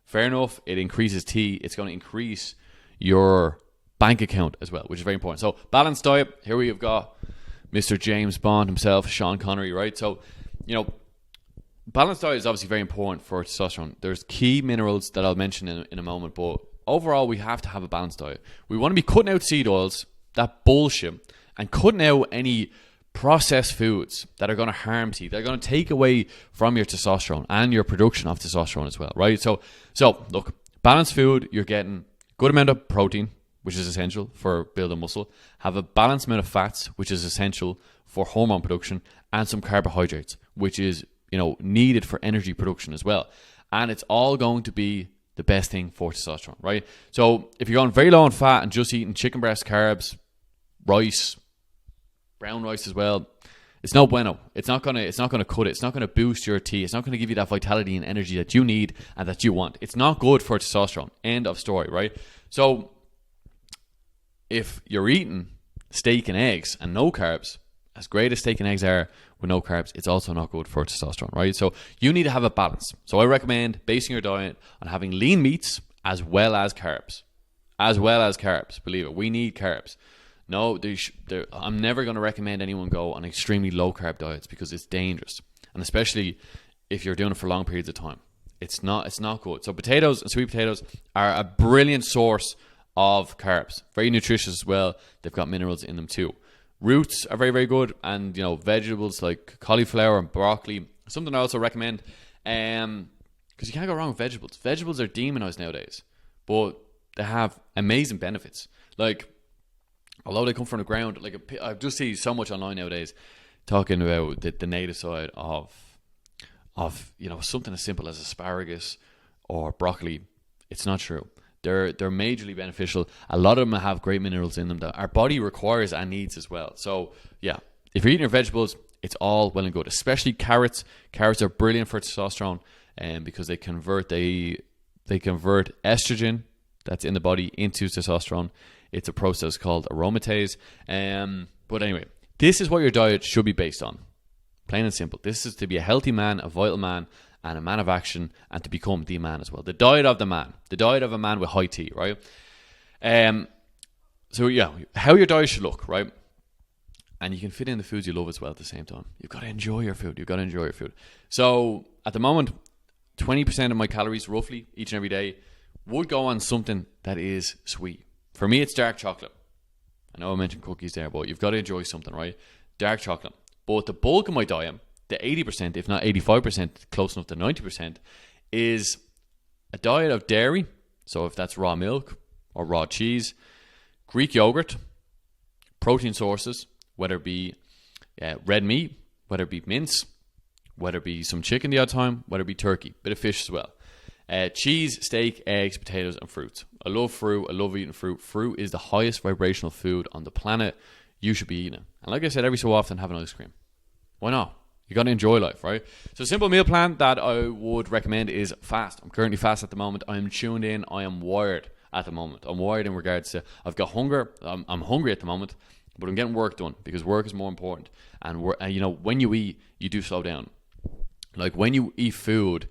Fair enough. It increases T. It's going to increase your bank account as well, which is very important. So balanced diet. Here we have got Mr. James Bond himself, Sean Connery, right? So, balanced diet is obviously very important for testosterone. There's key minerals that I'll mention in a moment, but overall we have to have a balanced diet. We want to be cutting out seed oils, that bullshit, and cutting out any processed foods that are going to harm T, that are going to take away from your testosterone and your production of testosterone as well, right? So look, balanced food, you're getting good amount of protein, which is essential for building muscle, have a balanced amount of fats, which is essential for hormone production, and some carbohydrates, which is, needed for energy production as well. And it's all going to be the best thing for testosterone, right? So if you're going very low on fat and just eating chicken breast, carbs, rice, brown rice as well, it's no bueno. It's not gonna cut it. It's not gonna boost your T. It's not gonna give you that vitality and energy that you need and that you want. It's not good for testosterone. End of story, right? So if you're eating steak and eggs and no carbs, as great as steak and eggs are with no carbs, it's also not good for testosterone, right? So you need to have a balance. So I recommend basing your diet on having lean meats as well as carbs. As well as carbs. Believe it, we need carbs. No, I'm never going to recommend anyone go on extremely low carb diets because it's dangerous, and especially if you're doing it for long periods of time. It's not good. So potatoes and sweet potatoes are a brilliant source of carbs, very nutritious as well. They've got minerals in them too. Roots are very, very good, and vegetables like cauliflower and broccoli. Something I also recommend, because you can't go wrong with vegetables. Vegetables are demonized nowadays, but they have amazing benefits. Like, although they come from the ground, like I just see so much online nowadays talking about the native side of something as simple as asparagus or broccoli. It's not true. They're majorly beneficial. A lot of them have great minerals in them that our body requires and needs as well. So yeah, if you're eating your vegetables, it's all well and good. Especially carrots. Carrots are brilliant for testosterone, because they convert estrogen that's in the body into testosterone. It's a process called aromatase. But anyway, this is what your diet should be based on. Plain and simple. This is to be a healthy man, a vital man, and a man of action, and to become the man as well. The diet of the man. The diet of a man with high T, right? So yeah, how your diet should look, right? And you can fit in the foods you love as well at the same time. You've got to enjoy your food. So at the moment, 20% of my calories roughly each and every day would go on something that is sweet. For me, it's dark chocolate. I know I mentioned cookies there, but you've got to enjoy something, right? Dark chocolate. But the bulk of my diet, the 80%, if not 85%, close enough to 90%, is a diet of dairy. So if that's raw milk or raw cheese, Greek yogurt, protein sources, whether it be red meat, whether it be mince, whether it be some chicken the odd time, whether it be turkey, bit of fish as well. Cheese, steak, eggs, potatoes, and fruits. I love fruit. I love eating fruit. Fruit is the highest vibrational food on the planet. You should be eating it. And like I said, every so often, have an ice cream. Why not? You got to enjoy life, right? So a simple meal plan that I would recommend is fast. I'm currently fast at the moment. I'm tuned in. I am wired at the moment. I'm wired in regards to, I've got hunger. I'm hungry at the moment, but I'm getting work done because work is more important. And when you eat, you do slow down. Like when you eat food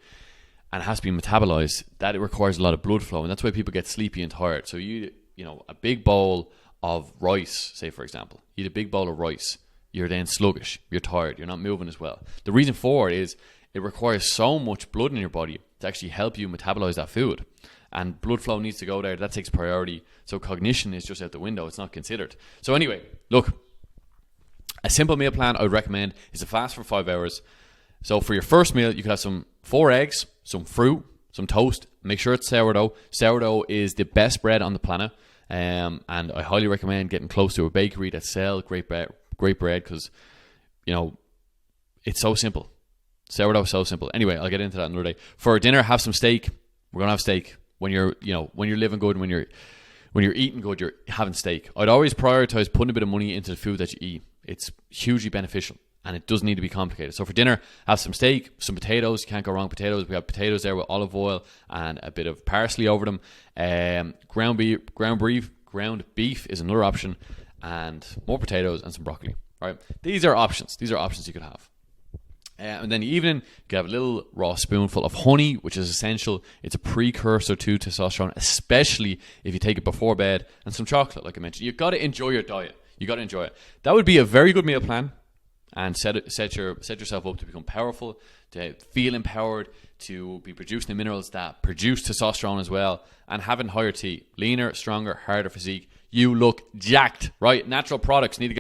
and it has to be metabolized, that it requires a lot of blood flow, and that's why people get sleepy and tired. So a big bowl of rice, say for example, eat a big bowl of rice, you're then sluggish, you're tired, you're not moving as well. The reason for it is it requires so much blood in your body to actually help you metabolize that food, and blood flow needs to go there. That takes priority. So cognition is just out the window. It's not considered. So anyway, look, a simple meal plan I would recommend is a fast for 5 hours. So for your first meal, you could have 4 eggs, some fruit, some toast. Make sure it's sourdough. Sourdough is the best bread on the planet, and I highly recommend getting close to a bakery that sells great bread because, it's so simple. Sourdough is so simple. Anyway, I'll get into that another day. For dinner, have some steak. We're gonna have steak. When you're living good, when you're eating good, you're having steak. I'd always prioritize putting a bit of money into the food that you eat. It's hugely beneficial. And it doesn't need to be complicated. So for dinner, have some steak, some potatoes. You can't go wrong with potatoes. We have potatoes there with olive oil and a bit of parsley over them. Ground beef is another option, and more potatoes and some broccoli. Right? These are options. These are options you could have. And then in the evening, you can have a little raw spoonful of honey, which is essential. It's a precursor to testosterone, especially if you take it before bed, and some chocolate, like I mentioned. You've got to enjoy your diet. You got to enjoy it. That would be a very good meal plan, and set yourself up to become powerful, to feel empowered, to be producing the minerals that produce testosterone as well, and having higher T, leaner, stronger, harder physique. You look jacked, right? Natural products need to get